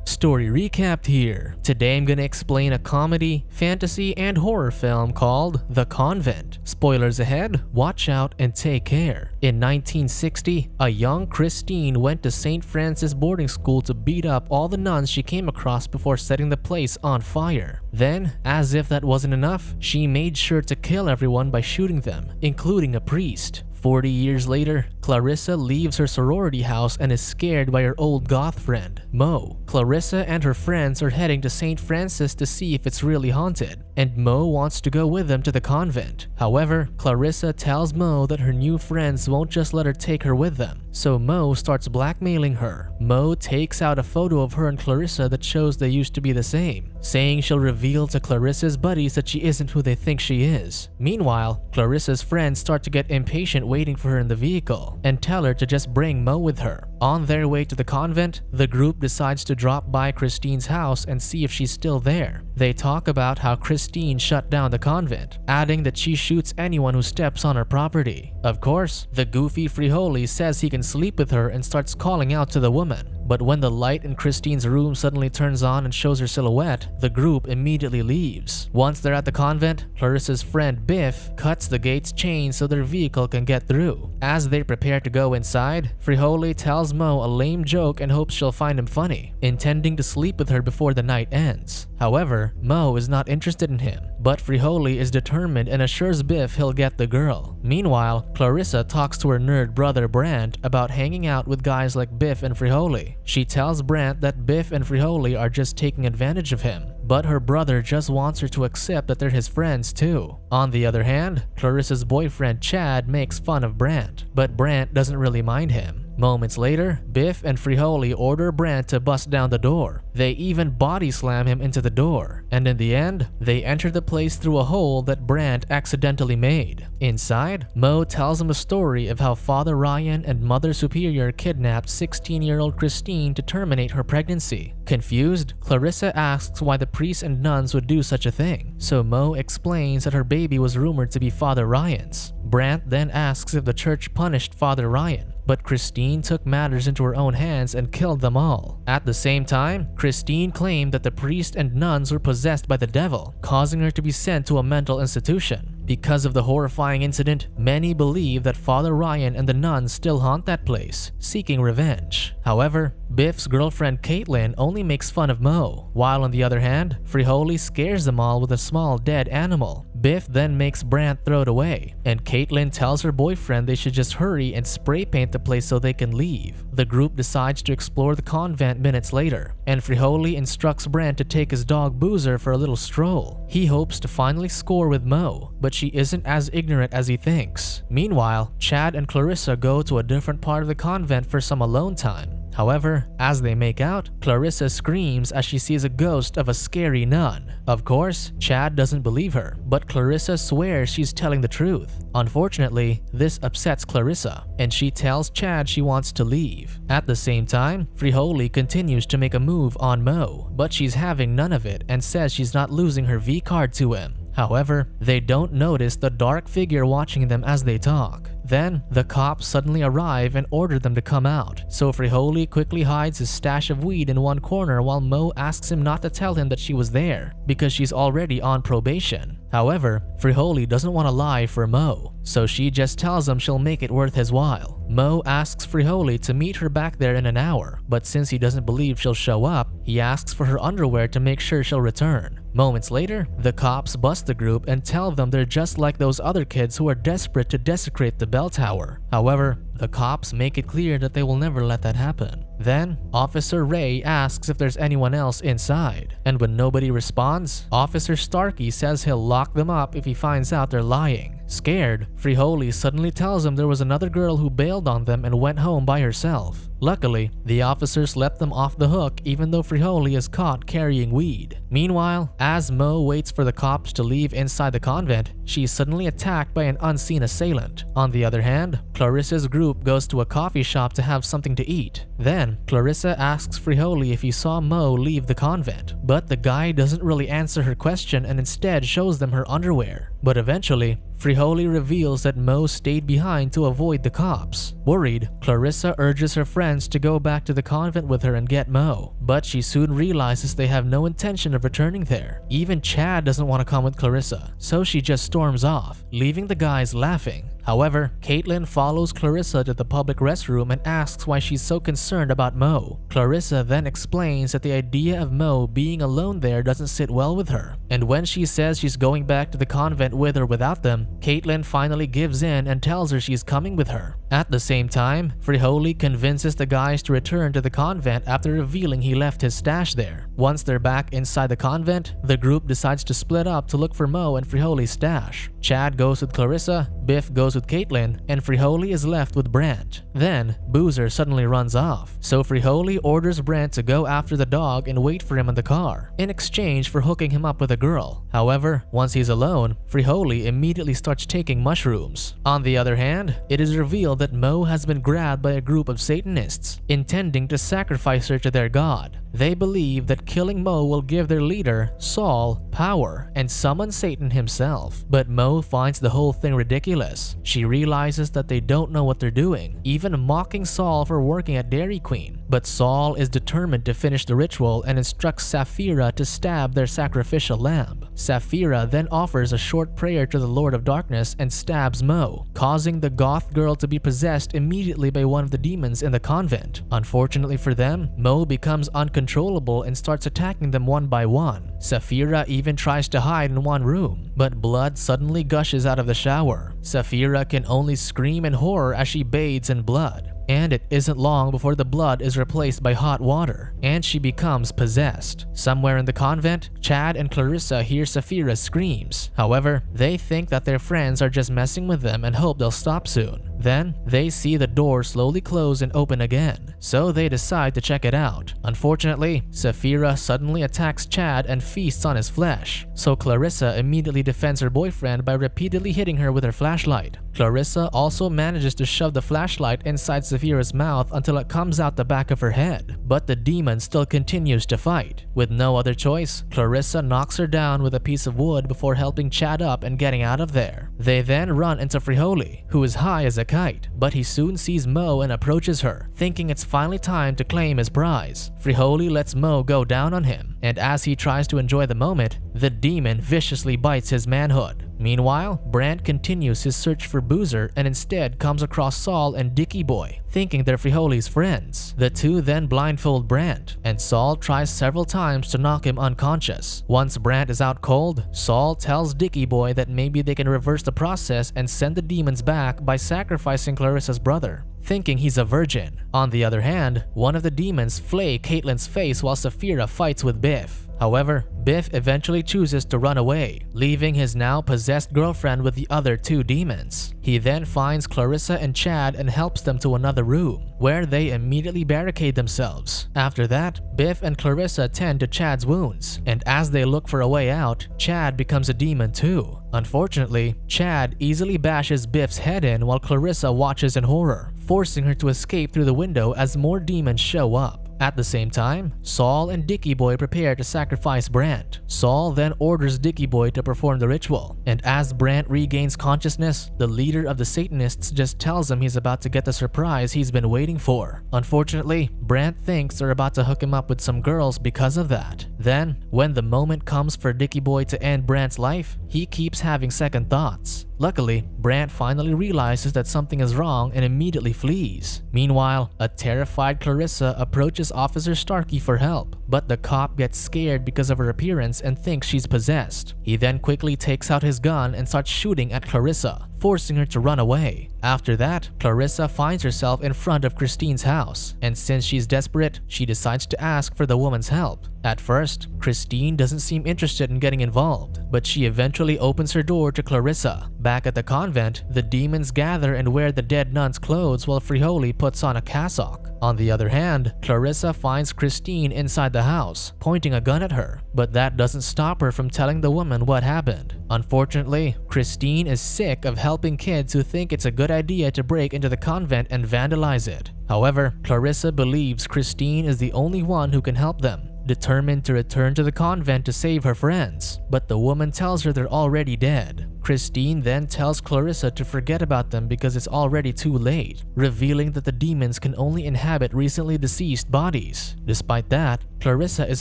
Story recapped here. Today I'm gonna explain a comedy, fantasy, and horror film called The Convent. Spoilers ahead, watch out and take care. In 1960, a young Christine went to St. Francis boarding school to beat up all the nuns she came across before setting the place on fire. Then, as if that wasn't enough, she made sure to kill everyone by shooting them, including a priest. 40 years later, Clarissa leaves her sorority house and is scared by her old goth friend, Mo. Clarissa and her friends are heading to St. Francis to see if it's really haunted, and Mo wants to go with them to the convent. However, Clarissa tells Mo that her new friends won't just let her take her with them, so Mo starts blackmailing her. Mo takes out a photo of her and Clarissa that shows they used to be the same, saying she'll reveal to Clarissa's buddies that she isn't who they think she is. Meanwhile, Clarissa's friends start to get impatient waiting for her in the vehicle and tell her to just bring Mo with her. On their way to the convent, the group decides to drop by Christine's house and see if she's still there. They talk about how Christine shut down the convent, adding that she shoots anyone who steps on her property. Of course, the goofy Frijoles says he can sleep with her and starts calling out to the woman. But when the light in Christine's room suddenly turns on and shows her silhouette, the group immediately leaves. Once they're at the convent, Clarissa's friend Biff cuts the gate's chain so their vehicle can get through. As they prepare to go inside, Frijole tells Mo a lame joke and hopes she'll find him funny, intending to sleep with her before the night ends. However, Mo is not interested in him, but Frijole is determined and assures Biff he'll get the girl. Meanwhile, Clarissa talks to her nerd brother Brandt about hanging out with guys like Biff and Frijole. She tells Brandt that Biff and Frijole are just taking advantage of him, but her brother just wants her to accept that they're his friends too. On the other hand, Clarissa's boyfriend Chad makes fun of Brandt, but Brandt doesn't really mind him. Moments later, Biff and Frijole order Brandt to bust down the door. They even body slam him into the door, and in the end, they enter the place through a hole that Brandt accidentally made. Inside, Mo tells him a story of how Father Ryan and Mother Superior kidnapped 16-year-old Christine to terminate her pregnancy. Confused, Clarissa asks why the priests and nuns would do such a thing, so Mo explains that her baby was rumored to be Father Ryan's. Brandt then asks if the church punished Father Ryan, but Christine took matters into her own hands and killed them all. At the same time, Christine claimed that the priest and nuns were possessed by the devil, causing her to be sent to a mental institution. Because of the horrifying incident, many believe that Father Ryan and the nuns still haunt that place, seeking revenge. However, Biff's girlfriend Caitlin only makes fun of Mo, while on the other hand, Frijole scares them all with a small dead animal. Biff then makes Brandt throw it away, and Caitlin tells her boyfriend they should just hurry and spray paint the place so they can leave. The group decides to explore the convent minutes later, and Frijole instructs Brandt to take his dog Boozer for a little stroll. He hopes to finally score with Mo, but she isn't as ignorant as he thinks. Meanwhile, Chad and Clarissa go to a different part of the convent for some alone time. However, as they make out, Clarissa screams as she sees a ghost of a scary nun. Of course, Chad doesn't believe her, but Clarissa swears she's telling the truth. Unfortunately, this upsets Clarissa, and she tells Chad she wants to leave. At the same time, Frijole continues to make a move on Mo, but she's having none of it and says she's not losing her V card to him. However, they don't notice the dark figure watching them as they talk. Then, the cops suddenly arrive and order them to come out, so Frijole quickly hides his stash of weed in one corner while Mo asks him not to tell him that she was there, because she's already on probation. However, Frijole doesn't want to lie for Mo, so she just tells him she'll make it worth his while. Mo asks Frijole to meet her back there in an hour, but since he doesn't believe she'll show up, he asks for her underwear to make sure she'll return. Moments later, the cops bust the group and tell them they're just like those other kids who are desperate to desecrate the bell tower. However, the cops make it clear that they will never let that happen. Then, Officer Ray asks if there's anyone else inside, and when nobody responds, Officer Starkey says he'll lock them up if he finds out they're lying. Scared, Frijole suddenly tells him there was another girl who bailed on them and went home by herself. Luckily, the officers let them off the hook even though Frijole is caught carrying weed. Meanwhile, as Mo waits for the cops to leave inside the convent, she's suddenly attacked by an unseen assailant. On the other hand, Clarissa's group goes to a coffee shop to have something to eat. Then, Clarissa asks Frijole if he saw Mo leave the convent, but the guy doesn't really answer her question and instead shows them her underwear. But eventually, Frijoли reveals that Mo stayed behind to avoid the cops. Worried, Clarissa urges her friends to go back to the convent with her and get Mo, but she soon realizes they have no intention of returning there. Even Chad doesn't want to come with Clarissa, so she just storms off, leaving the guys laughing. However, Caitlin follows Clarissa to the public restroom and asks why she's so concerned about Mo. Clarissa then explains that the idea of Mo being alone there doesn't sit well with her, and when she says she's going back to the convent with or without them, Caitlin finally gives in and tells her she's coming with her. At the same time, Frijoli convinces the guys to return to the convent after revealing he left his stash there. Once they're back inside the convent, the group decides to split up to look for Mo and Frijoli's stash. Chad goes with Clarissa, Biff goes with Caitlin, and Frijoli is left with Brant. Then, Boozer suddenly runs off, so Frijoli orders Brant to go after the dog and wait for him in the car, in exchange for hooking him up with a girl. However, once he's alone, Frijoli immediately starts taking mushrooms. On the other hand, it is revealed that Mo has been grabbed by a group of Satanists, intending to sacrifice her to their god. They believe that killing Mo will give their leader, Saul, power and summon Satan himself. But Mo finds the whole thing ridiculous. She realizes that they don't know what they're doing, even mocking Saul for working at Dairy Queen. But Saul is determined to finish the ritual and instructs Sapphira to stab their sacrificial lamb. Sapphira then offers a short prayer to the Lord of Darkness and stabs Mo, causing the goth girl to be possessed immediately by one of the demons in the convent. Unfortunately for them, Mo becomes uncontrollable and starts attacking them one by one. Sapphira even tries to hide in one room, but blood suddenly gushes out of the shower. Sapphira can only scream in horror as she bathes in blood. And it isn't long before the blood is replaced by hot water, and she becomes possessed. Somewhere in the convent, Chad and Clarissa hear Sapphira's screams. However, they think that their friends are just messing with them and hope they'll stop soon. Then, they see the door slowly close and open again, so they decide to check it out. Unfortunately, Sapphira suddenly attacks Chad and feasts on his flesh, so Clarissa immediately defends her boyfriend by repeatedly hitting her with her flashlight. Clarissa also manages to shove the flashlight inside Sapphira's mouth until it comes out the back of her head, but the demon still continues to fight. With no other choice, Clarissa knocks her down with a piece of wood before helping Chad up and getting out of there. They then run into Frijoli, who is high as a kite, but he soon sees Mo and approaches her, thinking it's finally time to claim his prize. Frijoli lets Mo go down on him, and as he tries to enjoy the moment, the demon viciously bites his manhood. Meanwhile, Brant continues his search for Boozer and instead comes across Saul and Dicky Boy, thinking they're Frijoli's friends. The two then blindfold Brant, and Saul tries several times to knock him unconscious. Once Brant is out cold, Saul tells Dicky Boy that maybe they can reverse the process and send the demons back by sacrificing Clarissa's brother, thinking he's a virgin. On the other hand, one of the demons flay Caitlin's face while Sapphira fights with Biff. However, Biff eventually chooses to run away, leaving his now possessed girlfriend with the other two demons. He then finds Clarissa and Chad and helps them to another room, where they immediately barricade themselves. After that, Biff and Clarissa tend to Chad's wounds, and as they look for a way out, Chad becomes a demon too. Unfortunately, Chad easily bashes Biff's head in while Clarissa watches in horror, forcing her to escape through the window as more demons show up. At the same time, Saul and Dicky Boy prepare to sacrifice Brant. Saul then orders Dicky Boy to perform the ritual, and as Brant regains consciousness, the leader of the Satanists just tells him he's about to get the surprise he's been waiting for. Unfortunately, Brant thinks they're about to hook him up with some girls because of that. Then, when the moment comes for Dicky Boy to end Brant's life, he keeps having second thoughts. Luckily, Brant finally realizes that something is wrong and immediately flees. Meanwhile, a terrified Clarissa approaches Officer Starkey for help, but the cop gets scared because of her appearance and thinks she's possessed. He then quickly takes out his gun and starts shooting at Clarissa, forcing her to run away. After that, Clarissa finds herself in front of Christine's house, and since she's desperate, she decides to ask for the woman's help. At first, Christine doesn't seem interested in getting involved, but she eventually opens her door to Clarissa. Back at the convent, the demons gather and wear the dead nun's clothes while Frijoli puts on a cassock. On the other hand, Clarissa finds Christine inside the house, pointing a gun at her, but that doesn't stop her from telling the woman what happened. Unfortunately, Christine is sick of helping kids who think it's a good idea to break into the convent and vandalize it. However, Clarissa believes Christine is the only one who can help them, determined to return to the convent to save her friends, but the woman tells her they're already dead. Christine then tells Clarissa to forget about them because it's already too late, revealing that the demons can only inhabit recently deceased bodies. Despite that, Clarissa is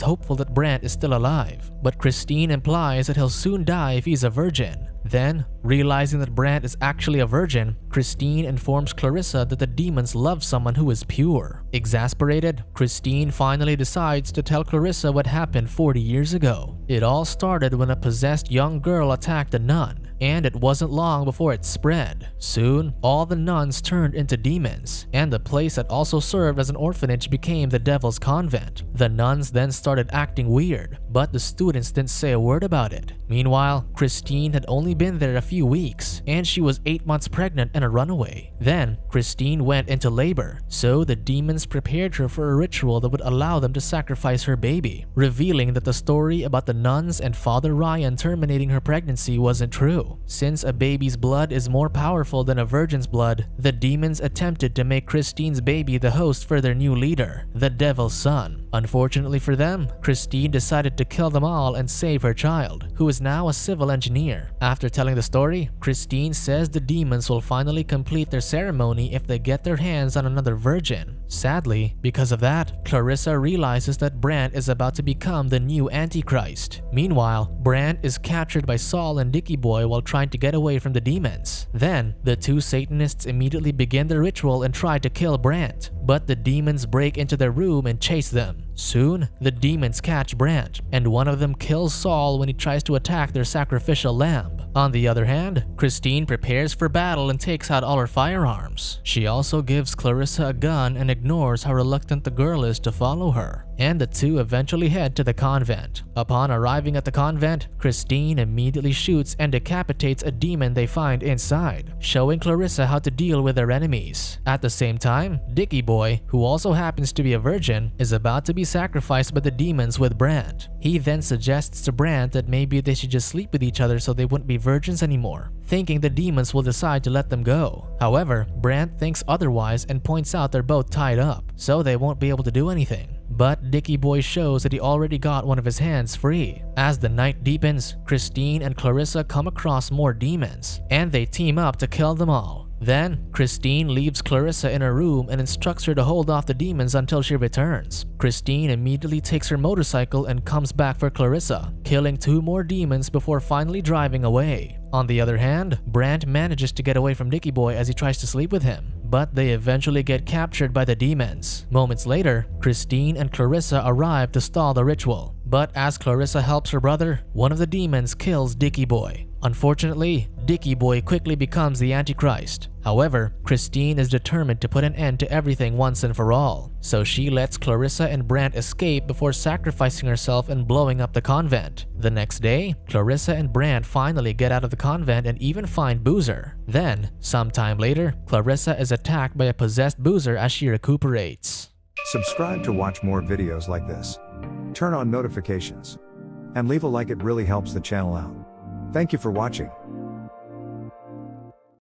hopeful that Brandt is still alive, but Christine implies that he'll soon die if he's a virgin. Then, realizing that Brandt is actually a virgin, Christine informs Clarissa that the demons love someone who is pure. Exasperated, Christine finally decides to tell Clarissa what happened 40 years ago. It all started when a possessed young girl attacked a nun, and it wasn't long before it spread. Soon, all the nuns turned into demons, and the place that also served as an orphanage became the Devil's Convent. The nuns then started acting weird, but the students didn't say a word about it. Meanwhile, Christine had only been there a few weeks, and she was 8 months pregnant and a runaway. Then, Christine went into labor, so the demons prepared her for a ritual that would allow them to sacrifice her baby, revealing that the story about the nuns and Father Ryan terminating her pregnancy wasn't true. Since a baby's blood is more powerful than a virgin's blood, the demons attempted to make Christine's baby the host for their new leader, the Devil's Son. Unfortunately for them, Christine decided to kill them all and save her child, who is now a civil engineer. After telling the story, Christine says the demons will finally complete their ceremony if they get their hands on another virgin. Sadly, because of that, Clarissa realizes that Brandt is about to become the new Antichrist. Meanwhile, Brandt is captured by Saul and Dickie Boy while trying to get away from the demons. Then, the two Satanists immediately begin their ritual and try to kill Brandt, but the demons break into their room and chase them. Soon, the demons catch Brandt, and one of them kills Saul when he tries to attack their sacrificial lamb. On the other hand, Christine prepares for battle and takes out all her firearms. She also gives Clarissa a gun and ignores how reluctant the girl is to follow her, and the two eventually head to the convent. Upon arriving at the convent, Christine immediately shoots and decapitates a demon they find inside, showing Clarissa how to deal with their enemies. At the same time, Dickie Boy, who also happens to be a virgin, is about to be sacrificed by the demons with Brandt. He then suggests to Brandt that maybe they should just sleep with each other so they wouldn't be virgins anymore, thinking the demons will decide to let them go. However, Brandt thinks otherwise and points out they're both tied up, so they won't be able to do anything. But Dickie Boy shows that he already got one of his hands free. As the night deepens, Christine and Clarissa come across more demons, and they team up to kill them all. Then, Christine leaves Clarissa in her room and instructs her to hold off the demons until she returns. Christine immediately takes her motorcycle and comes back for Clarissa, killing 2 more demons before finally driving away. On the other hand, Brandt manages to get away from Dickie Boy as he tries to sleep with him, but they eventually get captured by the demons. Moments later, Christine and Clarissa arrive to stall the ritual, but as Clarissa helps her brother, one of the demons kills Dickie Boy. Unfortunately, Dickie Boy quickly becomes the Antichrist. However, Christine is determined to put an end to everything once and for all, so she lets Clarissa and Brandt escape before sacrificing herself and blowing up the convent. The next day, Clarissa and Brandt finally get out of the convent and even find Boozer. Then, sometime later, Clarissa is attacked by a possessed Boozer as she recuperates. Subscribe to watch more videos like this. Turn on notifications. And leave a like, it really helps the channel out. Thank you for watching.